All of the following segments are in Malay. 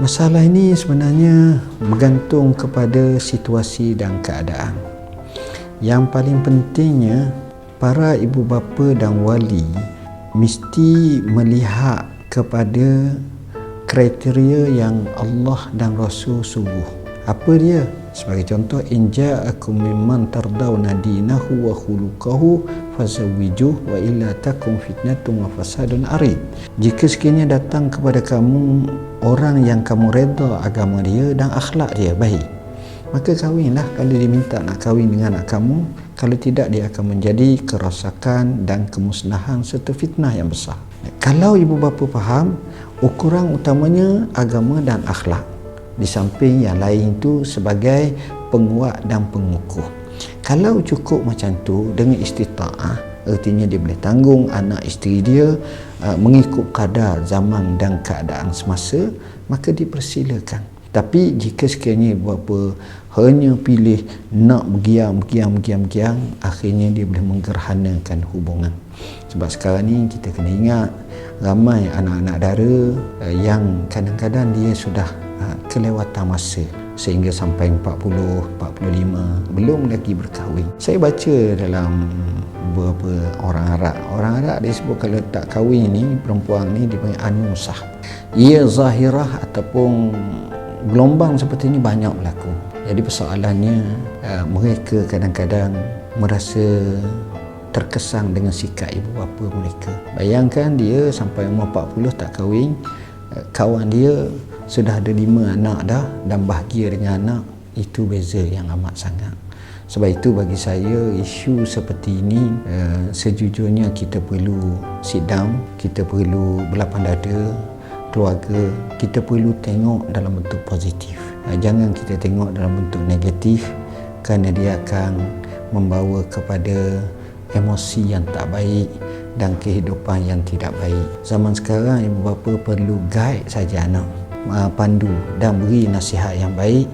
Masalah ini sebenarnya bergantung kepada situasi dan keadaan. Yang paling pentingnya, para ibu bapa dan wali mesti melihat kepada kriteria yang Allah dan Rasul suruh. Apa dia? Sebagai contoh, in ja'akum mimman tardawna dinahu wa khuluquhu fazawwijuh wa illa takum fitnatun wa fasadun arid. Jika sekiranya datang kepada kamu orang yang kamu redha agama dia dan akhlak dia baik, maka kahwinlah kalau dia minta nak kahwin dengan anak kamu. Kalau tidak, dia akan menjadi kerosakan dan kemusnahan serta fitnah yang besar. Kalau ibu bapa faham, ukuran utamanya agama dan akhlak, di samping yang lain itu sebagai penguat dan pengukuh. Kalau cukup macam tu dengan istita'ah, artinya dia boleh tanggung anak isteri dia mengikut kadar zaman dan keadaan semasa, maka dipersilakan. Tapi jika sekiranya ibu bapa hanya pilih nak bergiam, akhirnya dia boleh menggerhanakan hubungan. Sebab sekarang ni kita kena ingat, ramai anak-anak dara yang kadang-kadang dia sudah kelewatan masa sehingga sampai 40, 45 belum lagi berkahwin. Saya baca dalam beberapa orang Arab dia sebut kalau tak kahwin ni, perempuan ni dipanggil anusah. Ia zahirah ataupun gelombang seperti ini banyak berlaku. Jadi persoalannya mereka kadang-kadang merasa terkesan dengan sikap ibu bapa mereka. Bayangkan dia sampai umur 40 tak kahwin, kawan dia sudah ada 5 anak dah dan bahagia dengan anak. Itu beza yang amat sangat. Sebab itu bagi saya isu seperti ini sejujurnya kita perlu sit down, kita perlu berlapang dada, keluarga, kita perlu tengok dalam bentuk positif. Jangan kita tengok dalam bentuk negatif, kerana dia akan membawa kepada emosi yang tak baik dan kehidupan yang tidak baik. Zaman sekarang ibu bapa perlu guide saja anak, pandu dan beri nasihat yang baik,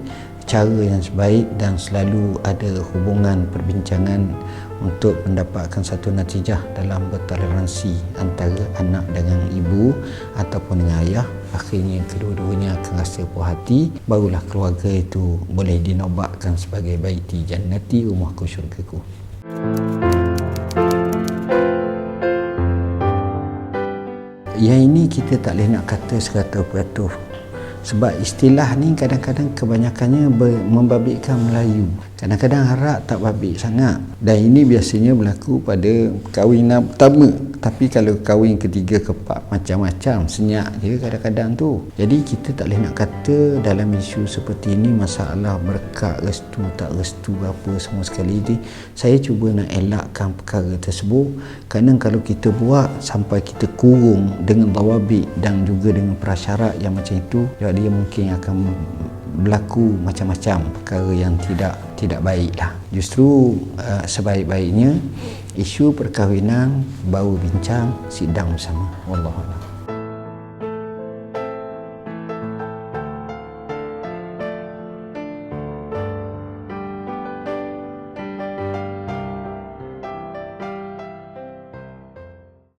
cara yang sebaik, dan selalu ada hubungan perbincangan untuk mendapatkan satu natijah dalam bertoleransi antara anak dengan ibu ataupun dengan ayah. Akhirnya kedua-duanya akan rasa puas hati, barulah keluarga itu boleh dinobatkan sebagai baiti jannati, rumahku syurgaku. Yang ini kita tak boleh nak kata 100%. Sebab istilah ni kadang-kadang kebanyakannya membabitkan Melayu. Kadang-kadang Arab tak babit sangat. Dan ini biasanya berlaku pada kahwinan pertama. Tapi kalau kahwin ketiga, keempat, macam-macam, senyap je kadang-kadang tu. Jadi kita tak boleh nak kata dalam isu seperti ini masalah berkat, restu, tak restu apa semua sekali ni. Saya cuba nak elakkan perkara tersebut. Kerana kalau kita buat sampai kita kurung dengan dawabit dan juga dengan prasyarat yang macam itu, dia mungkin akan berlaku macam-macam perkara yang tidak baik lah. Justru sebaik-baiknya isu perkahwinan baru bincang, sidang bersama. Wallahualam.